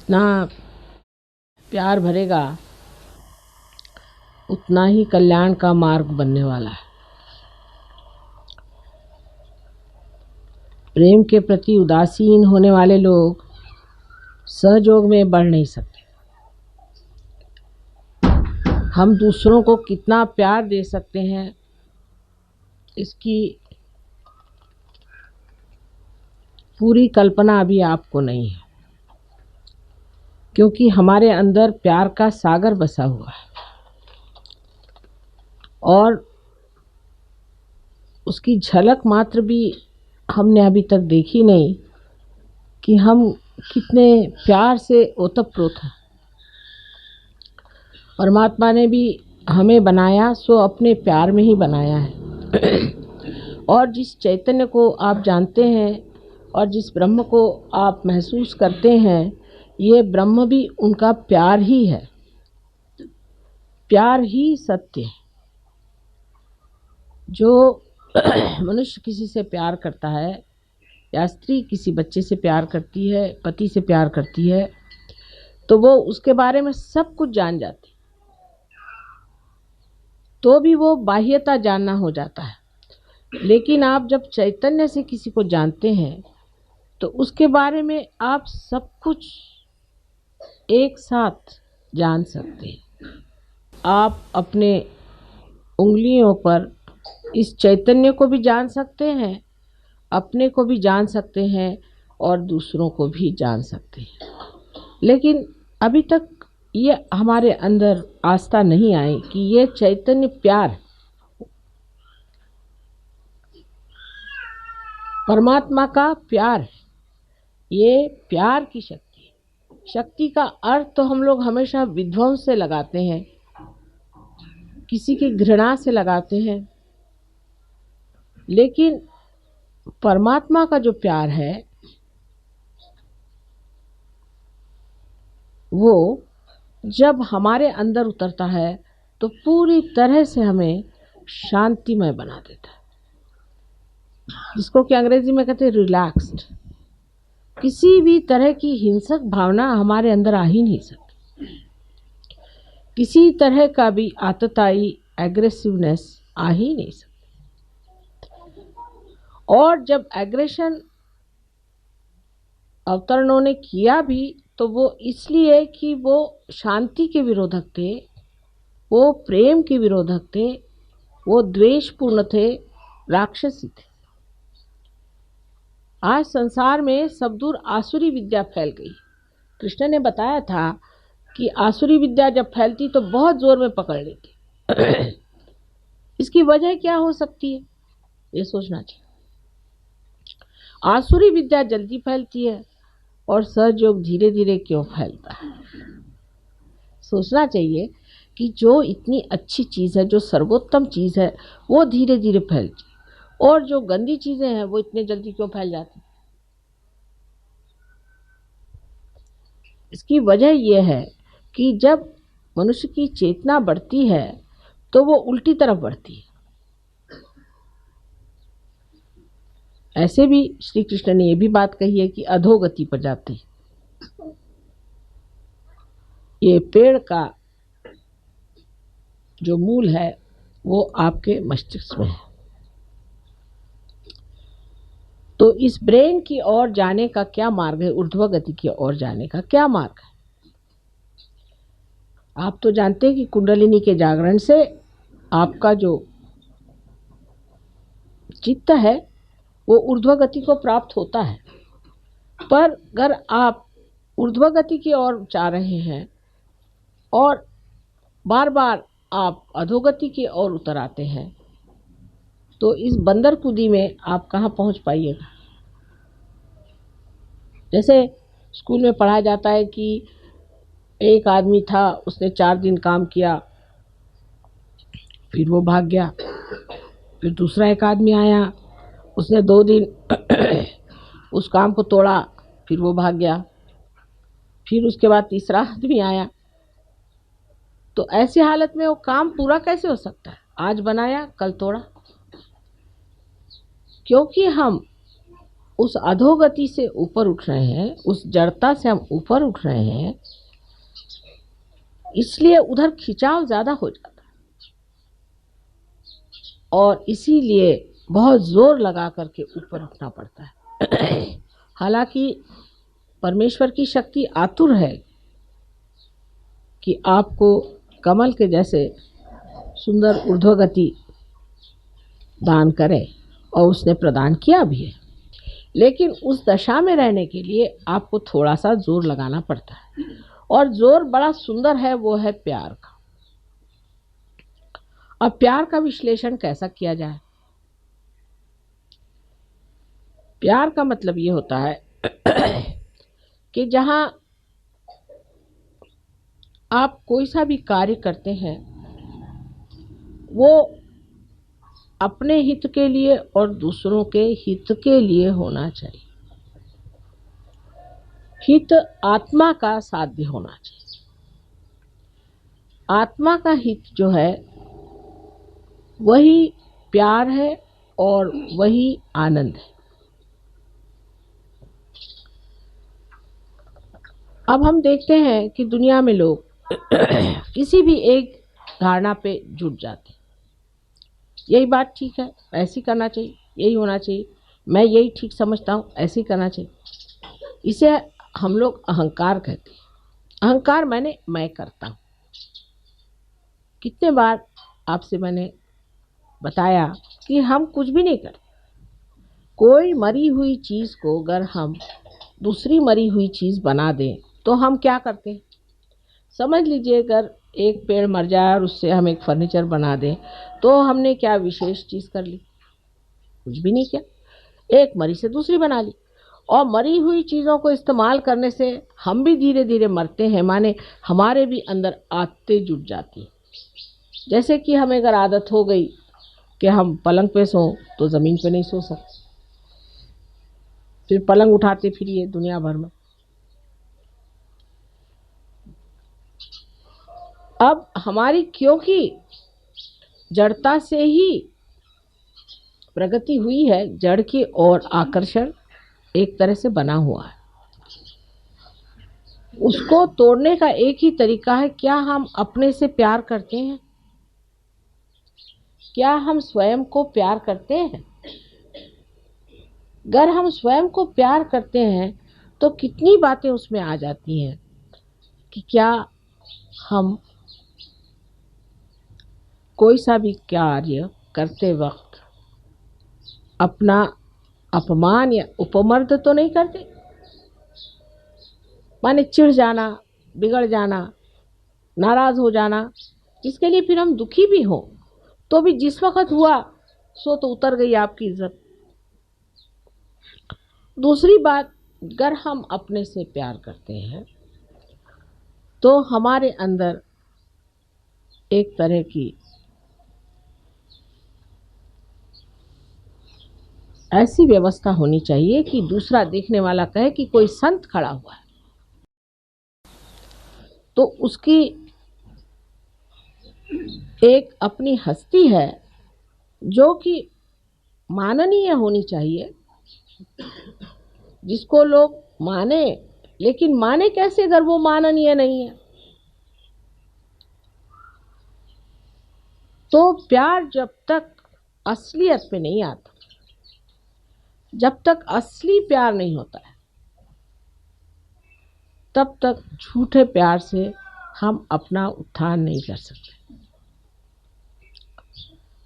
जितना प्यार भरेगा उतना ही कल्याण का मार्ग बनने वाला है। प्रेम के प्रति उदासीन होने वाले लोग सहयोग में बढ़ नहीं सकते। हम दूसरों को कितना प्यार दे सकते हैं इसकी पूरी कल्पना अभी आपको नहीं है, क्योंकि हमारे अंदर प्यार का सागर बसा हुआ है और उसकी झलक मात्र भी हमने अभी तक देखी नहीं कि हम कितने प्यार से ओतप्रोत हैं। परमात्मा ने भी हमें बनाया सो अपने प्यार में ही बनाया है और जिस चैतन्य को आप जानते हैं और जिस ब्रह्म को आप महसूस करते हैं, ये ब्रह्म भी उनका प्यार ही है। प्यार ही सत्य है। जो मनुष्य किसी से प्यार करता है या स्त्री किसी बच्चे से प्यार करती है, पति से प्यार करती है, तो वो उसके बारे में सब कुछ जान जाती, तो भी वो बाह्यता जानना हो जाता है। लेकिन आप जब चैतन्य से किसी को जानते हैं तो उसके बारे में आप सब कुछ एक साथ जान सकते हैं। आप अपने उंगलियों पर इस चैतन्य को भी जान सकते हैं, अपने को भी जान सकते हैं और दूसरों को भी जान सकते हैं। लेकिन अभी तक ये हमारे अंदर आस्था नहीं आई कि ये चैतन्य प्यार परमात्मा का प्यार है। ये प्यार की शक्ति है। शक्ति का अर्थ तो हम लोग हमेशा विध्वंस से लगाते हैं, किसी की घृणा से लगाते हैं, लेकिन परमात्मा का जो प्यार है वो जब हमारे अंदर उतरता है तो पूरी तरह से हमें शांतिमय बना देता है, जिसको कि अंग्रेजी में कहते हैं रिलैक्स्ड। किसी भी तरह की हिंसक भावना हमारे अंदर आ ही नहीं सकती, किसी तरह का भी आतताई एग्रेसिवनेस आ ही नहीं सकती। और जब एग्रेशन अवतरणों ने किया भी तो वो इसलिए कि वो शांति के विरोधक थे, वो प्रेम के विरोधक थे, वो द्वेषपूर्ण थे, राक्षसी थे। आज संसार में सब दूर आसुरी विद्या फैल गई। कृष्ण ने बताया था कि आसुरी विद्या जब फैलती तो बहुत जोर में पकड़ लेती। इसकी वजह क्या हो सकती है, ये सोचना चाहिए। आसुरी विद्या जल्दी फैलती है और सहयोग धीरे धीरे क्यों फैलता है। सोचना चाहिए कि जो इतनी अच्छी चीज़ है, जो सर्वोत्तम चीज़ है, वो धीरे धीरे फैलती है और जो गंदी चीज़ें हैं वो इतने जल्दी क्यों फैल जाती। इसकी वजह यह है कि जब मनुष्य की चेतना बढ़ती है तो वो उल्टी तरफ बढ़ती है। ऐसे भी श्री कृष्ण ने ये भी बात कही है कि अधोगति पर जाती है। ये पेड़ का जो मूल है वो आपके मस्तिष्क में है, तो इस ब्रेन की ओर जाने का क्या मार्ग है, ऊर्ध्व गति की ओर जाने का क्या मार्ग है। आप तो जानते हैं कि कुंडलिनी के जागरण से आपका जो चित्त है वो ऊर्ध्व गति को प्राप्त होता है। पर अगर आप ऊर्ध्व गति की ओर जा रहे हैं और बार बार आप अधोगति की ओर उतर आते हैं तो इस बंदर कूदी में आप कहाँ पहुँच पाइएगा। जैसे स्कूल में पढ़ाया जाता है कि एक आदमी था, उसने 4 दिन काम किया, फिर वो भाग गया। फिर दूसरा एक आदमी आया, उसने 2 दिन उस काम को तोड़ा, फिर वो भाग गया। फिर उसके बाद तीसरा आदमी आया। तो ऐसी हालत में वो काम पूरा कैसे हो सकता है। आज बनाया कल तोड़ा, क्योंकि हम उस अधोगति से ऊपर उठ रहे हैं, उस जड़ता से हम ऊपर उठ रहे हैं, इसलिए उधर खिंचाव ज़्यादा हो जाता है और इसीलिए बहुत ज़ोर लगा करके ऊपर उठना पड़ता है। हालांकि परमेश्वर की शक्ति आतुर है कि आपको कमल के जैसे सुंदर ऊर्ध्वगति दान करे और उसने प्रदान किया भी है, लेकिन उस दशा में रहने के लिए आपको थोड़ा सा जोर लगाना पड़ता है और जोर बड़ा सुंदर है, वो है प्यार का। अब प्यार का विश्लेषण कैसा किया जाए? प्यार का मतलब ये होता है कि जहां आप कोई सा भी कार्य करते हैं वो अपने हित के लिए और दूसरों के हित के लिए होना चाहिए। हित आत्मा का साध्य होना चाहिए। आत्मा का हित जो है वही प्यार है और वही आनंद है। अब हम देखते हैं कि दुनिया में लोग किसी भी एक धारणा पे जुट जाते हैं। यही बात ठीक है, ऐसी करना चाहिए, यही होना चाहिए, मैं यही ठीक समझता हूँ, ऐसे ही करना चाहिए। इसे हम लोग अहंकार कहते हैं। अहंकार माने मैं करता हूँ। कितने बार आपसे मैंने बताया कि हम कुछ भी नहीं करते। कोई मरी हुई चीज़ को अगर हम दूसरी मरी हुई चीज़ बना दें तो हम क्या करते हैं? समझ लीजिए अगर एक पेड़ मर जाए और उससे हम एक फर्नीचर बना दें तो हमने क्या विशेष चीज़ कर ली? कुछ भी नहीं किया। एक मरी से दूसरी बना ली। और मरी हुई चीज़ों को इस्तेमाल करने से हम भी धीरे धीरे मरते हैं, माने हमारे भी अंदर आदतें जुट जाती हैं। जैसे कि हमें अगर आदत हो गई कि हम पलंग पे सों तो ज़मीन पे नहीं सो सकते, फिर पलंग उठाते फिरिए दुनिया भर में। अब हमारी क्योंकि जड़ता से ही प्रगति हुई है, जड़ की ओर आकर्षण एक तरह से बना हुआ है। उसको तोड़ने का एक ही तरीका है, क्या हम अपने से प्यार करते हैं? क्या हम स्वयं को प्यार करते हैं? अगर हम स्वयं को प्यार करते हैं तो कितनी बातें उसमें आ जाती हैं कि क्या हम कोई सा भी कार्य करते वक्त अपना अपमान या उपमर्द तो नहीं करते। माने चिढ़ जाना, बिगड़ जाना, नाराज हो जाना, जिसके लिए फिर हम दुखी भी हों तो भी जिस वक्त हुआ सो तो उतर गई आपकी इज्जत। दूसरी बात, अगर हम अपने से प्यार करते हैं तो हमारे अंदर एक तरह की ऐसी व्यवस्था होनी चाहिए कि दूसरा देखने वाला कहे कि कोई संत खड़ा हुआ है, तो उसकी एक अपनी हस्ती है जो कि माननीय होनी चाहिए, जिसको लोग माने। लेकिन माने कैसे अगर वो माननीय नहीं है? तो प्यार जब तक असलियत पे नहीं आता, जब तक असली प्यार नहीं होता है, तब तक झूठे प्यार से हम अपना उत्थान नहीं कर सकते।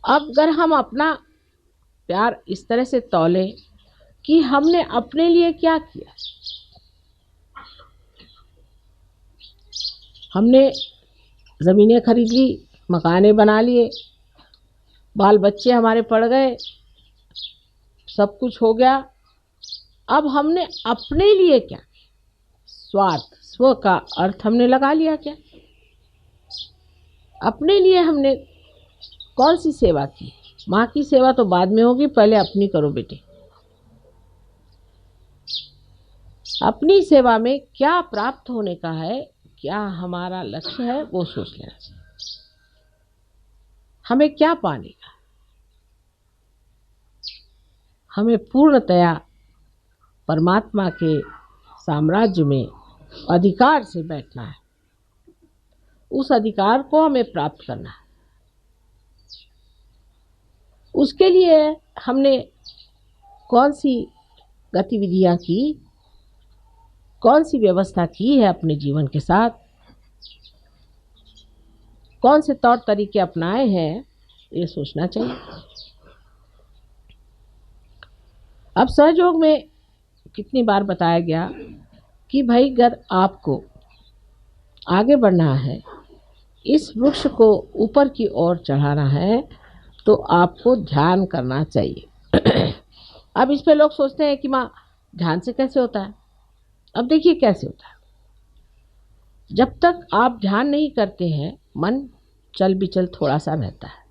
अब अगर हम अपना प्यार इस तरह से तौले कि हमने अपने लिए क्या किया, हमने ज़मीनें खरीद ली, मकाने बना लिए, बाल बच्चे हमारे पड़ गए, सब कुछ हो गया। अब हमने अपने लिए क्या? स्वार्थ, स्व का अर्थ हमने लगा लिया क्या? अपने लिए हमने कौन सी सेवा की? माँ की सेवा तो बाद में होगी, पहले अपनी करो बेटे। अपनी सेवा में क्या प्राप्त होने का है, क्या हमारा लक्ष्य है, वो सोच लेना चाहिए। हमें क्या पाने का? हमें पूर्णतया परमात्मा के साम्राज्य में अधिकार से बैठना है। उस अधिकार को हमें प्राप्त करना है। उसके लिए हमने कौन सी गतिविधियां की, कौन सी व्यवस्था की है अपने जीवन के साथ, कौन से तौर तरीके अपनाए हैं, ये सोचना चाहिए। अब सहयोग में कितनी बार बताया गया कि भाई अगर आपको आगे बढ़ना है, इस वृक्ष को ऊपर की ओर चढ़ाना है, तो आपको ध्यान करना चाहिए। अब इस पे लोग सोचते हैं कि माँ ध्यान से कैसे होता है। अब देखिए कैसे होता है। जब तक आप ध्यान नहीं करते हैं, मन चल बिचल थोड़ा सा रहता है।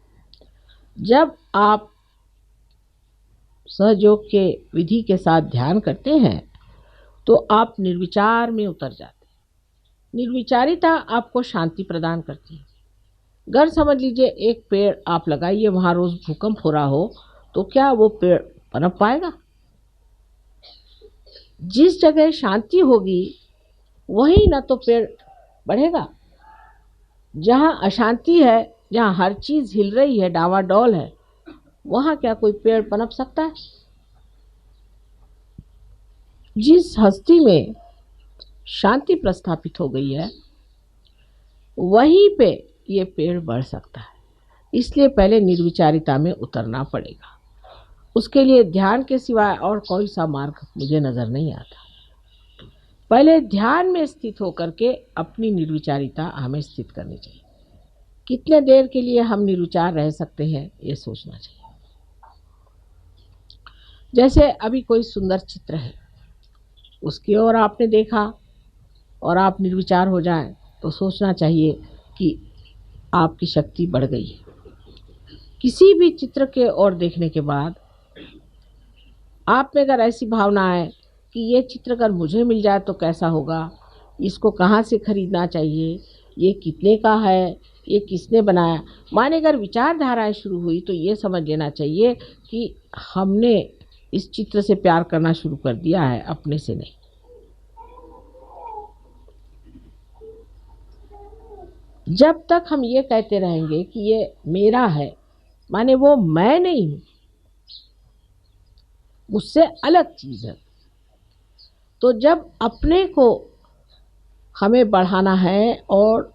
जब आप सहयोग के विधि के साथ ध्यान करते हैं तो आप निर्विचार में उतर जाते हैं। निर्विचारिता आपको शांति प्रदान करती है। अगर समझ लीजिए एक पेड़ आप लगाइए, वहाँ रोज भूकंप हो रहा हो, तो क्या वो पेड़ पनप पाएगा? जिस जगह शांति होगी वहीं ना तो पेड़ बढ़ेगा। जहाँ अशांति है, जहाँ हर चीज हिल रही है, डावाडोल है, वहाँ क्या कोई पेड़ पनप सकता है? जिस हस्ती में शांति प्रस्थापित हो गई है, वहीं पे ये पेड़ बढ़ सकता है। इसलिए पहले निर्विचारिता में उतरना पड़ेगा। उसके लिए ध्यान के सिवाय और कोई सा मार्ग मुझे नजर नहीं आता। पहले ध्यान में स्थित होकर के अपनी निर्विचारिता हमें स्थित करनी चाहिए। कितने देर के लिए हम निर्विचार रह सकते हैं, ये सोचना चाहिए। जैसे अभी कोई सुंदर चित्र है, उसकी ओर आपने देखा और आप निर्विचार हो जाएं, तो सोचना चाहिए कि आपकी शक्ति बढ़ गई है। किसी भी चित्र के ओर देखने के बाद आप में अगर ऐसी भावना आए कि ये चित्र अगर मुझे मिल जाए तो कैसा होगा, इसको कहाँ से खरीदना चाहिए, ये कितने का है, ये किसने बनाया, माने अगर विचारधाराएं शुरू हुई, तो ये समझ लेना चाहिए कि हमने इस चित्र से प्यार करना शुरू कर दिया है, अपने से नहीं। जब तक हम ये कहते रहेंगे कि ये मेरा है, माने वो मैं नहीं हूं, मुझसे अलग चीज है। तो जब अपने को हमें बढ़ाना है और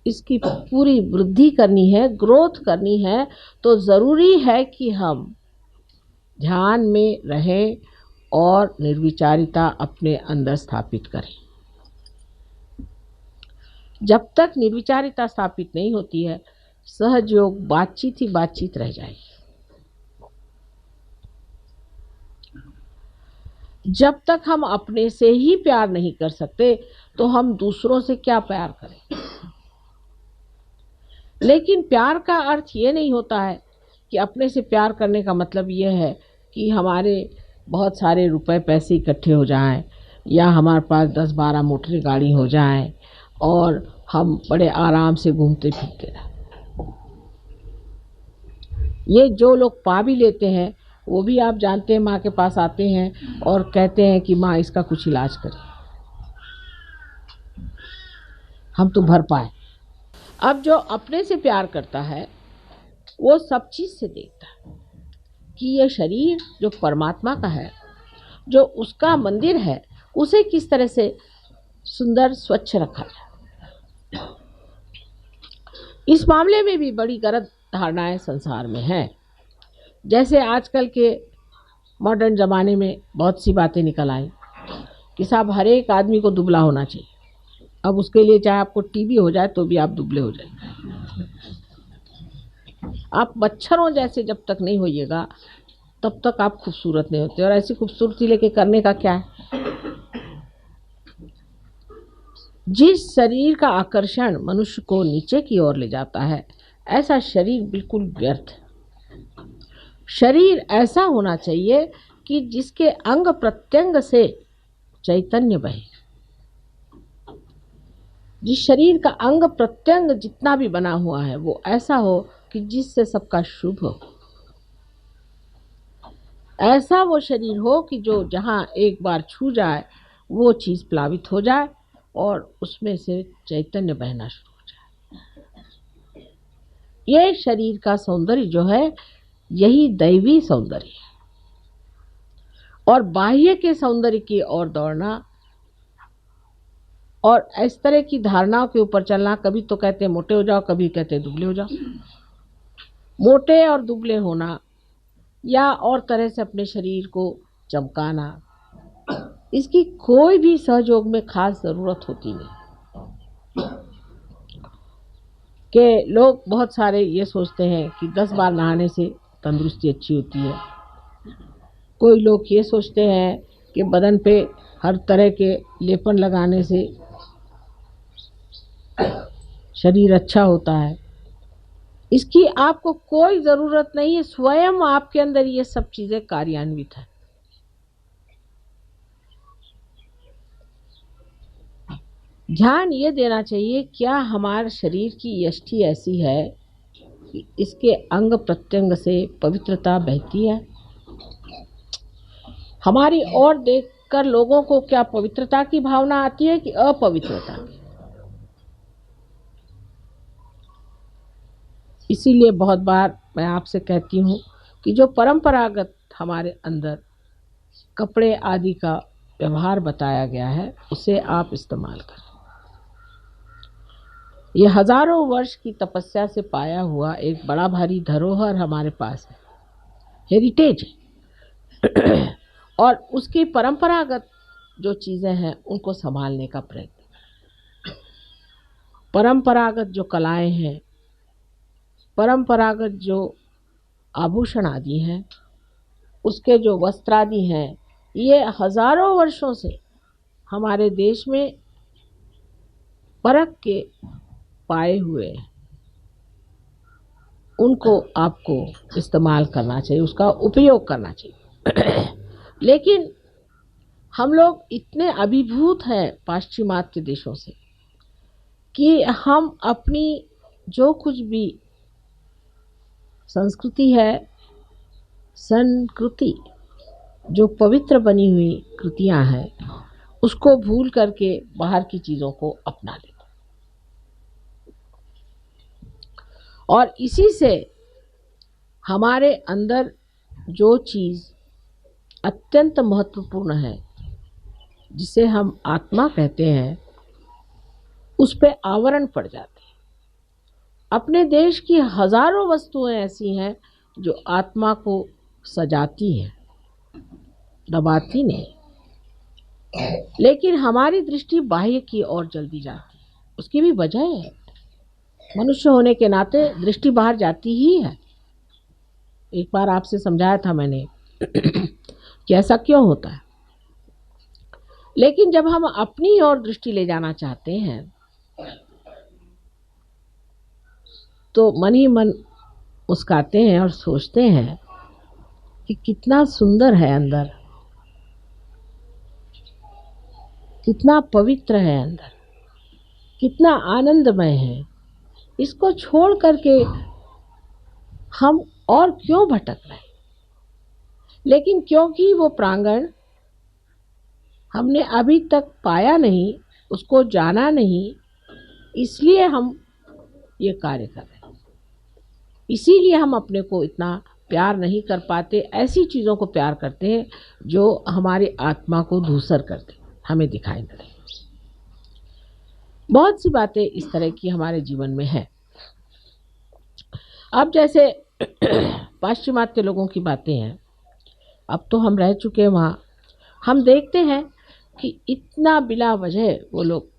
इसकी पूरी वृद्धि करनी है, ग्रोथ करनी है, तो ज़रूरी है कि हम ध्यान में रहें और निर्विचारिता अपने अंदर स्थापित करें। जब तक निर्विचारिता स्थापित नहीं होती है, सहयोग बातचीत ही बातचीत रह जाएगी। जब तक हम अपने से ही प्यार नहीं कर सकते, तो हम दूसरों से क्या प्यार करें। लेकिन प्यार का अर्थ ये नहीं होता है कि अपने से प्यार करने का मतलब ये है कि हमारे बहुत सारे रुपए पैसे इकट्ठे हो जाएं, या हमारे पास 10-12 मोटर गाड़ी हो जाएं और हम बड़े आराम से घूमते फिरते रहें। ये जो लोग पा भी लेते हैं, वो भी आप जानते हैं माँ के पास आते हैं और कहते हैं कि माँ इसका कुछ इलाज करें, हम तो भर पाए। अब जो अपने से प्यार करता है, वो सब चीज से देखता है कि ये शरीर जो परमात्मा का है, जो उसका मंदिर है, उसे किस तरह से सुंदर स्वच्छ रखा जाए। इस मामले में भी बड़ी गलत धारणाएं संसार में हैं। जैसे आजकल के मॉडर्न ज़माने में बहुत सी बातें निकल आई कि साहब हर एक आदमी को दुबला होना चाहिए। अब उसके लिए चाहे आपको टीबी हो जाए तो भी आप दुबले हो जाएंगे। आप मच्छरों जैसे जब तक नहीं होइएगा, तब तक आप खूबसूरत नहीं होते। और ऐसी खूबसूरती लेके करने का क्या है। जिस शरीर का आकर्षण मनुष्य को नीचे की ओर ले जाता है, ऐसा शरीर बिल्कुल व्यर्थ है। शरीर ऐसा होना चाहिए कि जिसके अंग प्रत्यंग से चैतन्य बहे। जिस शरीर का अंग प्रत्यंग जितना भी बना हुआ है, वो ऐसा हो कि जिससे सबका शुभ हो। ऐसा वो शरीर हो कि जो जहाँ एक बार छू जाए वो चीज़ प्लावित हो जाए और उसमें से चैतन्य बहना शुरू हो जाए। ये शरीर का सौंदर्य जो है यही दैवी सौंदर्य है। और बाह्य के सौंदर्य की ओर दौड़ना और इस तरह की धारणाओं के ऊपर चलना, कभी तो कहते हैं मोटे हो जाओ, कभी कहते हैं दुबले हो जाओ। मोटे और दुबले होना या और तरह से अपने शरीर को चमकाना, इसकी कोई भी सहयोग में खास ज़रूरत होती नहीं। कि लोग बहुत सारे ये सोचते हैं कि 10 बार नहाने से तंदुरुस्ती अच्छी होती है। कोई लोग ये सोचते हैं कि बदन पे हर तरह के लेपन लगाने से शरीर अच्छा होता है। इसकी आपको कोई ज़रूरत नहीं है, स्वयं आपके अंदर ये सब चीज़ें कार्यान्वित है। ध्यान ये देना चाहिए, क्या हमारे शरीर की यष्टि ऐसी है कि इसके अंग प्रत्यंग से पवित्रता बहती है? हमारी ओर देखकर लोगों को क्या पवित्रता की भावना आती है कि अपवित्रता की? इसीलिए बहुत बार मैं आपसे कहती हूँ कि जो परंपरागत हमारे अंदर कपड़े आदि का व्यवहार बताया गया है उसे आप इस्तेमाल करें। ये हजारों वर्ष की तपस्या से पाया हुआ एक बड़ा भारी धरोहर हमारे पास है, हेरिटेज है। और उसकी परंपरागत जो चीज़ें हैं उनको संभालने का प्रयत्न। परंपरागत जो कलाएं हैं, परंपरागत जो आभूषण आदि हैं, उसके जो वस्त्र आदि हैं, ये हजारों वर्षों से हमारे देश में परख के पाए हुए हैं। उनको आपको इस्तेमाल करना चाहिए, उसका उपयोग करना चाहिए। लेकिन हम लोग इतने अभिभूत हैं पाश्चिमात्य देशों से कि हम अपनी जो कुछ भी संस्कृति है, संस्कृति जो पवित्र बनी हुई कृतियां हैं, उसको भूल करके बाहर की चीज़ों को अपना लेते। और इसी से हमारे अंदर जो चीज़ अत्यंत महत्वपूर्ण है, जिसे हम आत्मा कहते हैं, उस पे आवरण पड़ जाते हैं। अपने देश की हजारों वस्तुएं ऐसी हैं जो आत्मा को सजाती हैं, दबाती नहीं। लेकिन हमारी दृष्टि बाह्य की ओर जल्दी जाती है। उसकी भी वजह है, मनुष्य होने के नाते दृष्टि बाहर जाती ही है। एक बार आपसे समझाया था मैंने कि ऐसा क्यों होता है। लेकिन जब हम अपनी ओर दृष्टि ले जाना चाहते हैं तो मन ही मन मुस्काते हैं और सोचते हैं कि कितना सुंदर है अंदर, कितना पवित्र है अंदर, कितना आनंदमय है। इसको छोड़ करके हम और क्यों भटक रहे हैं? लेकिन क्योंकि वो प्रांगण हमने अभी तक पाया नहीं, उसको जाना नहीं, इसलिए हम ये कार्य कर रहे हैं। इसीलिए हम अपने को इतना प्यार नहीं कर पाते, ऐसी चीज़ों को प्यार करते हैं जो हमारी आत्मा को धूसर करते, हमें दिखाई न दे। बहुत सी बातें इस तरह की हमारे जीवन में है। अब जैसे पाश्चिमात्य लोगों की बातें हैं, अब तो हम रह चुके हैं वहाँ। हम देखते हैं कि इतना बिला वजह वो लोग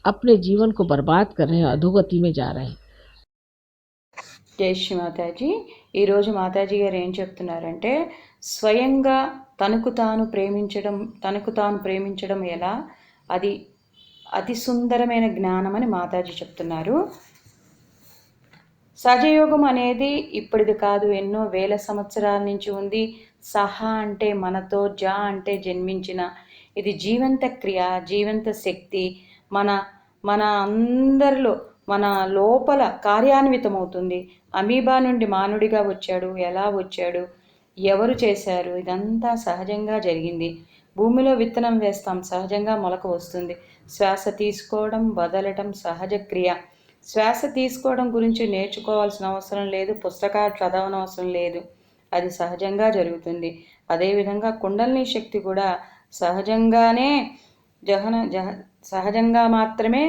अपने जीवन को बर्बाद कर रहे हैं, अधोगति में जा रहे हैं। జై శ్రీ మాతాజీ. ఈరోజు మాతాజీ గారు ఏం చెప్తున్నారంటే, స్వయంగా తనకు తాను ప్రేమించడం ఎలా, అది అతి సుందరమైన జ్ఞానం అని మాతాజీ చెప్తున్నారు. సహజయోగం అనేది ఇప్పటిది కాదు, ఎన్నో వేల సంవత్సరాల నుంచి ఉంది. సహా అంటే మనతో, జా అంటే జన్మించిన, ఇది జీవంత క్రియ, జీవంత శక్తి మన అందరిలో, మన లోపల కార్యాన్వితమవుతుంది. అమీబా నుండి మానవుడిగా వచ్చాడు, ఎలా వచ్చాడు, ఎవరు చేశారు? ఇదంతా సహజంగా జరిగింది. భూమిలో విత్తనం వేస్తాం, సహజంగా మొలక వస్తుంది. శ్వాస తీసుకోవడం, వదలటం సహజ క్రియ. శ్వాస తీసుకోవడం గురించి నేర్చుకోవాల్సిన అవసరం లేదు, పుస్తకాలు చదవనవసరం లేదు. అది సహజంగా జరుగుతుంది. అదేవిధంగా కుండలిని శక్తి కూడా సహజంగానే సహజంగా మాత్రమే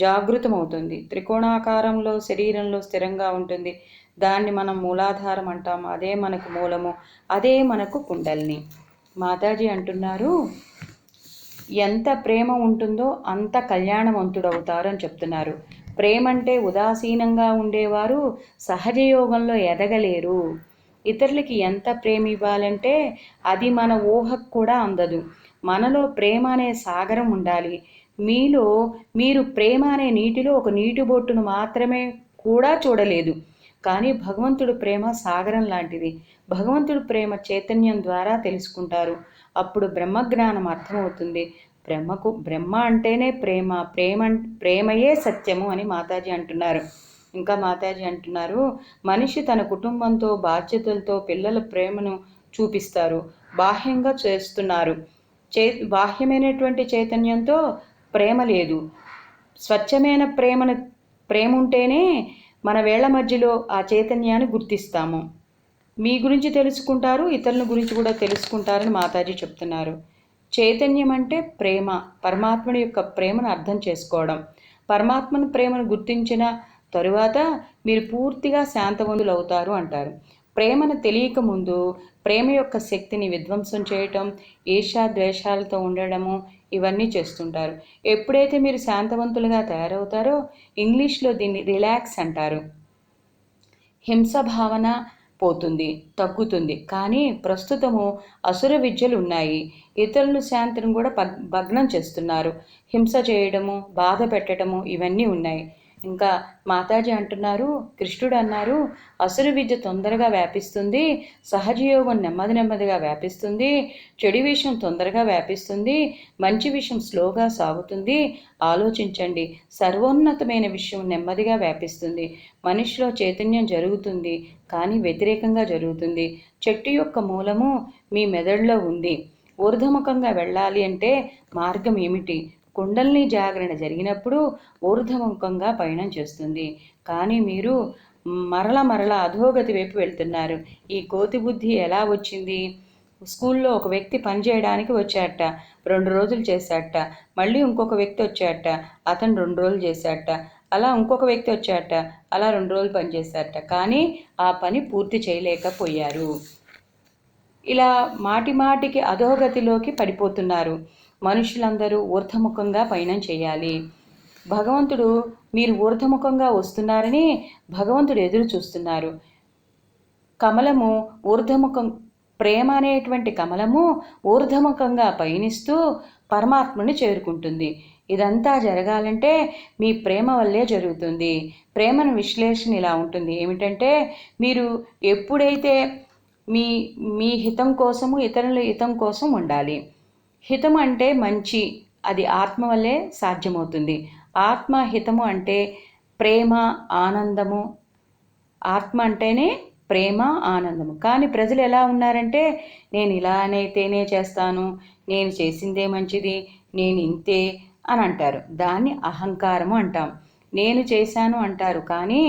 జాగృతమవుతుంది. త్రికోణాకారంలో శరీరంలో స్థిరంగా ఉంటుంది. దాన్ని మనం మూలాధారం అంటాము. అదే మనకు మూలము, అదే మనకు కుండలిని. మాతాజీ అంటున్నారు, ఎంత ప్రేమ ఉంటుందో అంత కళ్యాణవంతుడవుతారు అని చెప్తున్నారు. ప్రేమ అంటే ఉదాసీనంగా ఉండేవారు సహజ యోగంలో ఎదగలేరు. ఇతరులకి ఎంత ప్రేమ ఇవ్వాలంటే అది మన ఊహకు కూడా అందదు. మనలో ప్రేమ అనే సాగరం ఉండాలి. మీరు ప్రేమ అనే నీటిలో ఒక నీటి బొట్టును మాత్రమే కూడా చూడలేదు. కానీ భగవంతుడు ప్రేమ సాగరం లాంటిది. భగవంతుడు ప్రేమ చైతన్యం ద్వారా తెలుసుకుంటారు. అప్పుడు బ్రహ్మజ్ఞానం అర్థమవుతుంది. బ్రహ్మ అంటేనే ప్రేమయే సత్యము అని మాతాజీ అంటున్నారు. ఇంకా మాతాజీ అంటున్నారు, మనిషి తన కుటుంబంతో, బాధ్యతలతో పిల్లల ప్రేమను చూపిస్తారు, బాహ్యంగా చేస్తున్నారు. బాహ్యమైనటువంటి చైతన్యంతో ప్రేమ లేదు. స్వచ్ఛమైన ప్రేమ ఉంటేనే మన వేళ్ల మధ్యలో ఆ చైతన్యాన్ని గుర్తిస్తాము. మీ గురించి తెలుసుకుంటారు, ఇతరుల గురించి కూడా తెలుసుకుంటారని మాతాజీ చెప్తున్నారు. చైతన్యం అంటే ప్రేమ, పరమాత్ముడి యొక్క ప్రేమను అర్థం చేసుకోవడం. పరమాత్మను ప్రేమను గుర్తించిన తరువాత మీరు పూర్తిగా శాంతవంతులు అవుతారు అంటారు. ప్రేమను తెలియక ముందు ప్రేమ యొక్క శక్తిని విధ్వంసం చేయటం, ఈర్ష్యాద్వేషాలతో ఉండడము, ఇవన్నీ చేస్తుంటారు. ఎప్పుడైతే మీరు శాంతవంతులుగా తయారవుతారో, ఇంగ్లీష్లో దీన్ని రిలాక్స్ అంటారు. హింస భావన పోతుంది, తగ్గుతుంది. కానీ ప్రస్తుతము అసుర విద్యలు ఉన్నాయి. ఇతరుల శాంతిని కూడా భగ్నం చేస్తున్నారు. హింస చేయడము, బాధ పెట్టడము, ఇవన్నీ ఉన్నాయి. ఇంకా మాతాజీ అంటున్నారు, కృష్ణుడు అన్నారు, అసుర విద్య తొందరగా వ్యాపిస్తుంది, సహజయోగం నెమ్మదిగా వ్యాపిస్తుంది, చెడు విషయం తొందరగా వ్యాపిస్తుంది, మంచి విషయం స్లోగా సాగుతుంది. ఆలోచించండి, సర్వోన్నతమైన విషయం నెమ్మదిగా వ్యాపిస్తుంది. మనిషిలో చైతన్యం జరుగుతుంది, కానీ వ్యతిరేకంగా జరుగుతుంది. చెట్టు యొక్క మూలము మీ మెదడులో ఉంది. ఊర్ధముఖంగా వెళ్ళాలి అంటే మార్గం ఏమిటి? కుండలిని జాగరణ జరిగినప్పుడు ఊర్ధముఖంగా పయనం చేస్తుంది. కానీ మీరు మరల అధోగతి వైపు వెళ్తున్నారు. ఈ కోతి బుద్ధి ఎలా వచ్చింది? స్కూల్లో ఒక వ్యక్తి పనిచేయడానికి వచ్చాట, 2 రోజులు చేశాట. మళ్ళీ ఇంకొక వ్యక్తి వచ్చాట, అతను 2 రోజులు చేశాట. అలా ఇంకొక వ్యక్తి వచ్చాట, అలా 2 రోజులు పనిచేశాట. కానీ ఆ పని పూర్తి చేయలేకపోయారు. ఇలా మాటికి అధోగతిలోకి పడిపోతున్నారు. మనుషులందరూ ఊర్ధముఖంగా పయనం చేయాలి. భగవంతుడు మీరు ఊర్ధముఖంగా వస్తున్నారని భగవంతుడు ఎదురు చూస్తున్నారు. కమలము ఊర్ధముఖం, ప్రేమ అనేటువంటి కమలము ఊర్ధముఖంగా పయనిస్తూ పరమాత్మని చేరుకుంటుంది. ఇదంతా జరగాలంటే మీ ప్రేమ వల్లే జరుగుతుంది. ప్రేమను విశ్లేషణ ఇలా ఉంటుంది, ఏమిటంటే మీరు ఎప్పుడైతే మీ హితం కోసము, ఇతరుల హితం కోసం ఉండాలి. హితం అంటే మంచి, అది ఆత్మ వల్లే సాధ్యమవుతుంది. ఆత్మ హితము అంటే ప్రేమ, ఆనందము. ఆత్మ అంటేనే ప్రేమ, ఆనందము. కానీ ప్రజలు ఎలా ఉన్నారంటే, నేను ఇలానైతేనే చేస్తాను, నేను చేసిందే మంచిది, నేను ఇంతే అని అంటారు. దాన్ని అహంకారము అంటాం. నేను చేశాను అంటారు, కానీ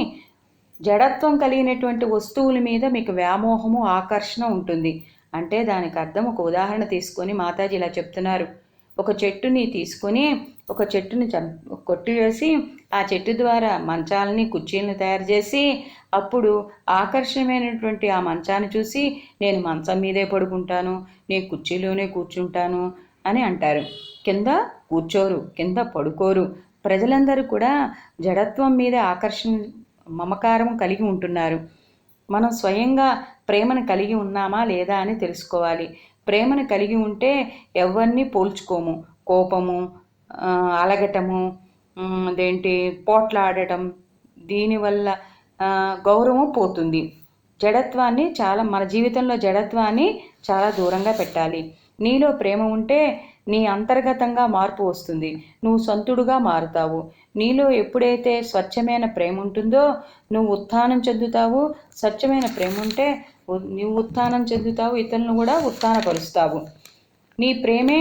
జడత్వం కలిగినటువంటి వస్తువుల మీద మీకు వ్యామోహము, ఆకర్షణ ఉంటుంది. అంటే దానికి అర్థం, ఒక ఉదాహరణ తీసుకొని మాతాజీ ఇలా చెప్తున్నారు. ఒక చెట్టుని తీసుకొని ఒక చెట్టుని కొట్టివేసి ఆ చెట్టు ద్వారా మంచాలని, కుర్చీలను తయారు చేసి అప్పుడు ఆకర్షణమైనటువంటి ఆ మంచాన్ని చూసి నేను మంచం మీదే పడుకుంటాను, నేను కుర్చీలోనే కూర్చుంటాను అని అంటారు. కింద కూర్చోరు, కింద పడుకోరు. ప్రజలందరూ కూడా జడత్వం మీద ఆకర్షణ, మమకారం కలిగి ఉంటున్నారు. మనం స్వయంగా ప్రేమను కలిగి ఉన్నామా లేదా అని తెలుసుకోవాలి. ప్రేమను కలిగి ఉంటే ఎవరిని పోల్చుకోము. కోపము, అలగటము, పోట్లాడటం, దీనివల్ల గౌరవం పోతుంది. మన జీవితంలో జడత్వాన్ని చాలా దూరంగా పెట్టాలి. నీలో ప్రేమ ఉంటే నీ అంతర్గతంగా మార్పు వస్తుంది. నువ్వు సంతుడుగా మారుతావు. నీలో ఎప్పుడైతే స్వచ్ఛమైన ప్రేమ ఉంటుందో నువ్వు ఉత్థానం చెందుతావు. స్వచ్ఛమైన ప్రేమ ఉంటే నువ్వు ఉత్థానం చెందుతావు, ఇతరులను కూడా ఉత్థానపరుస్తావు. నీ ప్రేమే,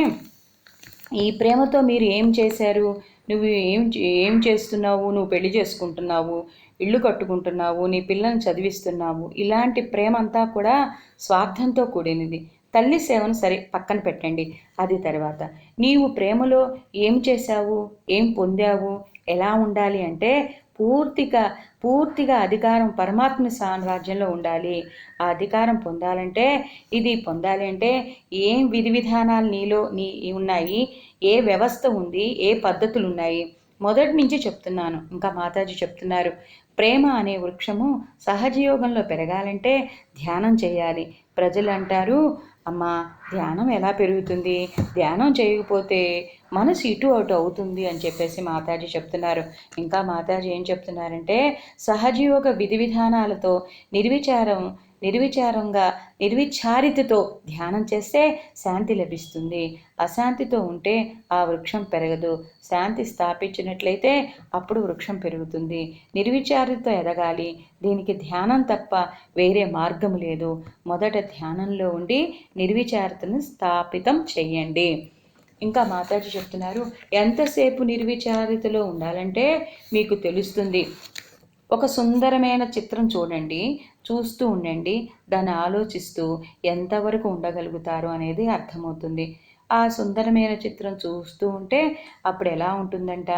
ఈ ప్రేమతో మీరు ఏం చేశారు? నువ్వు ఏం చేస్తున్నావు? నువ్వు పెళ్లి చేసుకుంటున్నావు, ఇల్లు కట్టుకుంటున్నావు, నీ పిల్లల్ని చదివిస్తున్నావు. ఇలాంటి ప్రేమ అంతా కూడా స్వార్థంతో కూడినది. తల్లి సేవను సరే పక్కన పెట్టండి, అది తర్వాత. నీవు ప్రేమలో ఏం చేశావు, ఏం పొందావు, ఎలా ఉండాలి అంటే పూర్తిగా అధికారం పరమాత్మ సామ్రాజ్యంలో ఉండాలి. ఆ అధికారం పొందాలంటే ఏం విధి విధానాలు నీలో ఉన్నాయి, ఏ వ్యవస్థ ఉంది, ఏ పద్ధతులు ఉన్నాయి, మొదటి నుంచి చెప్తున్నాను. ఇంకా మాతాజీ చెప్తున్నారు, ప్రేమ అనే వృక్షము సహజయోగంలో పెరగాలంటే ధ్యానం చేయాలి. ప్రజలు అంటారు, అమ్మా ధ్యానం ఎలా పెరుగుతుంది, ధ్యానం చేయకపోతే మనసు ఇటు అటు అవుతుంది అని చెప్పేసి మాతాజీ చెప్తున్నారు. ఇంకా మాతాజీ ఏం చెప్తున్నారంటే, సహజయోగ విధి విధానాలతో నిర్విచారితతో ధ్యానం చేస్తే శాంతి లభిస్తుంది. అశాంతితో ఉంటే ఆ వృక్షం పెరగదు. శాంతి స్థాపించినట్లయితే అప్పుడు వృక్షం పెరుగుతుంది. నిర్విచారితో ఎదగాలి. దీనికి ధ్యానం తప్ప వేరే మార్గం లేదు. మొదట ధ్యానంలో ఉండి నిర్విచారితను స్థాపితం చెయ్యండి. ఇంకా మాతాజీ చెప్తున్నారు, ఎంతసేపు నిర్విచారితలో ఉండాలంటే మీకు తెలుస్తుంది. ఒక సుందరమైన చిత్రం చూస్తూ ఉండండి, దాన్ని ఆలోచిస్తూ ఎంతవరకు ఉండగలుగుతారు అనేది అర్థమవుతుంది. ఆ సుందరమైన చిత్రం చూస్తూ ఉంటే అప్పుడు ఎలా ఉంటుందంట,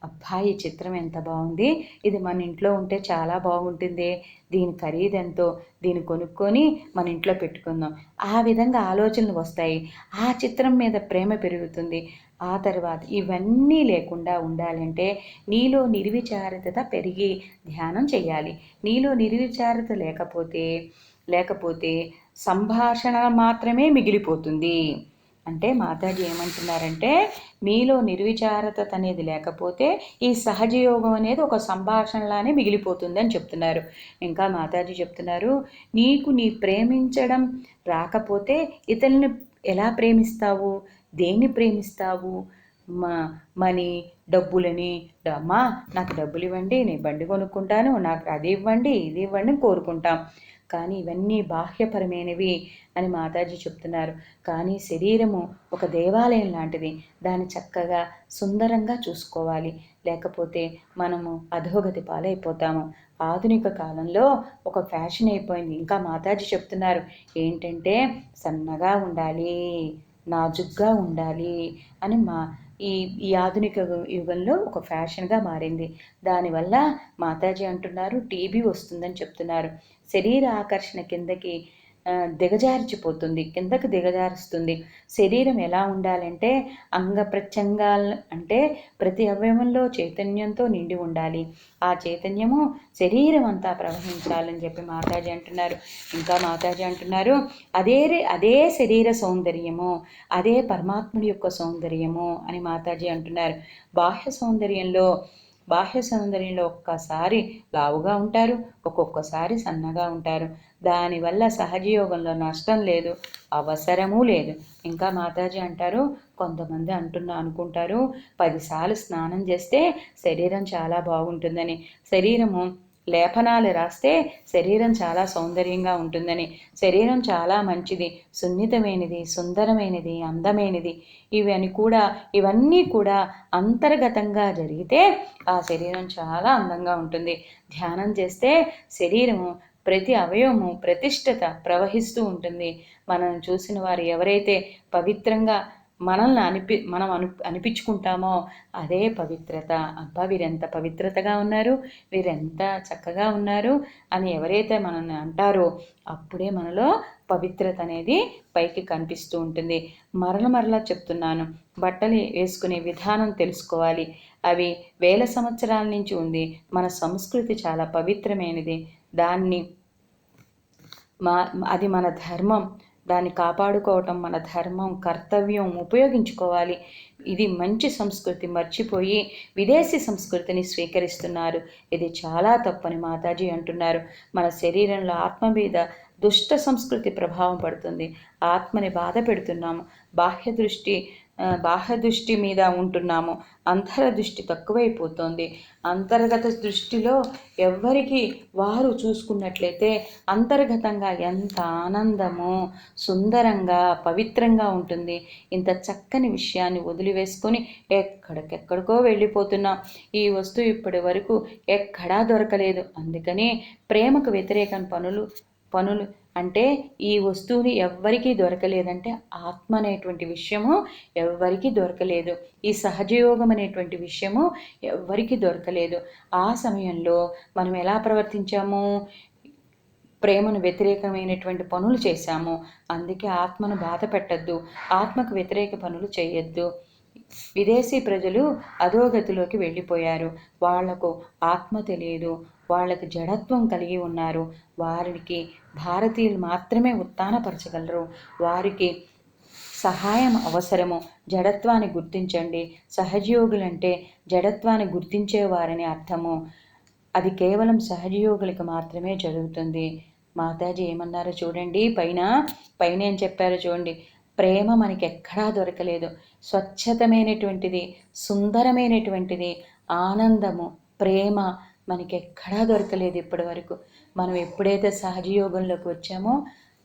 అబ్బా ఈ చిత్రం ఎంత బాగుంది, ఇది మన ఇంట్లో ఉంటే చాలా బాగుంటుంది, దీని ఖరీదు ఎంతో, దీన్ని కొనుక్కొని మన ఇంట్లో పెట్టుకుందాం, ఆ విధంగా ఆలోచనలు వస్తాయి. ఆ చిత్రం మీద ప్రేమ పెరుగుతుంది. ఆ తర్వాత ఇవన్నీ లేకుండా ఉండాలంటే నీలో నిర్విచారిత పెరిగి ధ్యానం చేయాలి. నీలో నిర్విచారిత లేకపోతే సంభాషణ మాత్రమే మిగిలిపోతుంది. అంటే మాతాజీ ఏమంటున్నారంటే, మీలో నిర్విచారత అనేది లేకపోతే ఈ సహజయోగం అనేది ఒక సంభాషణలానే మిగిలిపోతుంది అని చెప్తున్నారు. ఇంకా మాతాజీ చెప్తున్నారు, నీకు నీ ప్రేమించడం రాకపోతే ఇతరులను ఎలా ప్రేమిస్తావు, దేన్ని ప్రేమిస్తావు? మనీ, డబ్బులని, అమ్మా నాకు డబ్బులు ఇవ్వండి, నేను బండి కొనుక్కుంటాను, నాకు అది ఇవ్వండి, ఇది ఇవ్వండి కోరుకుంటాం. కానీ ఇవన్నీ బాహ్యపరమైనవి అని మాతాజీ చెప్తున్నారు. కానీ శరీరము ఒక దేవాలయం లాంటిది, దాన్ని చక్కగా సుందరంగా చూసుకోవాలి. లేకపోతే మనము అధోగతి పాలైపోతాము. ఆధునిక కాలంలో ఒక ఫ్యాషన్ అయిపోయింది. ఇంకా మాతాజీ చెప్తున్నారు ఏంటంటే, సన్నగా ఉండాలి, నాజుగ్గా ఉండాలి అని ఈ ఆధునిక యుగంలో ఒక ఫ్యాషన్గా మారింది. దానివల్ల మాతాజీ అంటున్నారు టీబీ వస్తుందని చెప్తున్నారు. శరీర ఆకర్షణ కిందకి దిగజారుస్తుంది. శరీరం ఎలా ఉండాలంటే అంగ ప్రత్యంగాలు అంటే ప్రతి అవయవంలో చైతన్యంతో నిండి ఉండాలి. ఆ చైతన్యము శరీరం అంతా ప్రవహించాలని చెప్పి మాతాజీ అంటున్నారు. ఇంకా మాతాజీ అంటున్నారు, అదే శరీర సౌందర్యము, అదే పరమాత్ముడి యొక్క సౌందర్యము అని మాతాజీ అంటున్నారు. బాహ్య సౌందర్యంలో ఒక్కసారి లావుగా ఉంటారు, ఒక్కొక్కసారి సన్నగా ఉంటారు. దానివల్ల సహజయోగంలో నష్టం లేదు, అవసరమూ లేదు. ఇంకా మాతాజీ అంటారు, కొంతమంది అనుకుంటారు 10 సార్లు స్నానం చేస్తే శరీరం చాలా బాగుంటుందని, శరీరము లేపనాలు రాస్తే శరీరం చాలా సౌందర్యంగా ఉంటుందని, శరీరం చాలా మంచిది, సున్నితమైనది, సుందరమైనది, అందమైనది, ఇవన్నీ కూడా అంతర్గతంగా జరిగితే ఆ శరీరం చాలా అందంగా ఉంటుంది. ధ్యానం చేస్తే శరీరము ప్రతి అవయవము ప్రతిష్టత ప్రవహిస్తూ ఉంటుంది. మనం చూసిన వారు ఎవరైతే పవిత్రంగా మనం అనిపించుకుంటామో అదే పవిత్రత. అబ్బా వీరెంత పవిత్రతగా ఉన్నారు, వీరెంత చక్కగా ఉన్నారు అని ఎవరైతే మనల్ని అంటారో అప్పుడే మనలో పవిత్రత అనేది పైకి కనిపిస్తూ ఉంటుంది. మరలా చెప్తున్నాను, బట్టలు వేసుకునే విధానం తెలుసుకోవాలి. అవి వేల సంవత్సరాల నుంచి ఉంది. మన సంస్కృతి చాలా పవిత్రమైనది. అది మన ధర్మం. దాన్ని కాపాడుకోవటం మన ధర్మం, కర్తవ్యం, ఉపయోగించుకోవాలి. ఇది మంచి సంస్కృతి మర్చిపోయి విదేశీ సంస్కృతిని స్వీకరిస్తున్నారు. ఇది చాలా తప్పని మాతాజీ అంటున్నారు. మన శరీరంలో ఆత్మ మీద దుష్ట సంస్కృతి ప్రభావం పడుతుంది. ఆత్మని బాధ పెడుతున్నాము. బాహ్య దృష్టి మీద ఉంటున్నాము. అంతర దృష్టి తక్కువైపోతుంది. అంతర్గత దృష్టిలో ఎవ్వరికి వారు చూసుకున్నట్లయితే అంతర్గతంగా ఎంత ఆనందమో, సుందరంగా, పవిత్రంగా ఉంటుంది. ఇంత చక్కని విషయాన్ని వదిలివేసుకొని ఎక్కడికెక్కడికో వెళ్ళిపోతున్నాం. ఈ వస్తువు ఇప్పటి వరకు ఎక్కడా దొరకలేదు. అందుకని ప్రేమకు వ్యతిరేకం పనులు అంటే ఈ వస్తువుని ఎవ్వరికీ దొరకలేదంటే ఆత్మ అనేటువంటి విషయము ఎవ్వరికీ దొరకలేదు. ఈ సహజయోగం అనేటువంటి విషయము ఎవ్వరికీ దొరకలేదు. ఆ సమయంలో మనం ఎలా ప్రవర్తించాము? ప్రేమను వ్యతిరేకమైనటువంటి పనులు చేశాము. అందుకే ఆత్మను బాధ పెట్టద్దు, ఆత్మకు వ్యతిరేక పనులు చేయొద్దు. విదేశీ ప్రజలు అధోగతిలోకి వెళ్ళిపోయారు. వాళ్లకు ఆత్మ తెలియదు, వాళ్ళకి జడత్వం కలిగి ఉన్నారు. వారికి భారతీయులు మాత్రమే ఉత్థానపరచగలరు. వారికి సహాయం అవసరము. జడత్వాన్ని గుర్తించండి. సహజయోగులంటే జడత్వాన్ని గుర్తించేవారని అర్థము. అది కేవలం సహజయోగులకు మాత్రమే జరుగుతుంది. మాతాజీ ఏమన్నారో చూడండి. పైన ఏం చెప్పారో చూడండి. ప్రేమ మనకి ఎక్కడా దొరకలేదు. స్వచ్ఛతమైనటువంటిది, సుందరమైనటువంటిది, ఆనందము, ప్రేమ మనకి ఎక్కడా దొరకలేదు ఇప్పటి వరకు. మనం ఎప్పుడైతే సహజయోగంలోకి వచ్చామో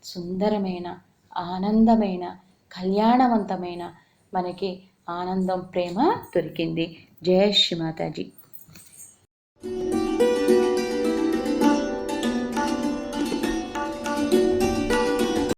సుందరమైన, ఆనందమైన, కళ్యాణవంతమైన మనకి ఆనందం, ప్రేమ దొరికింది. జయ శ్రీ మాతాజీ.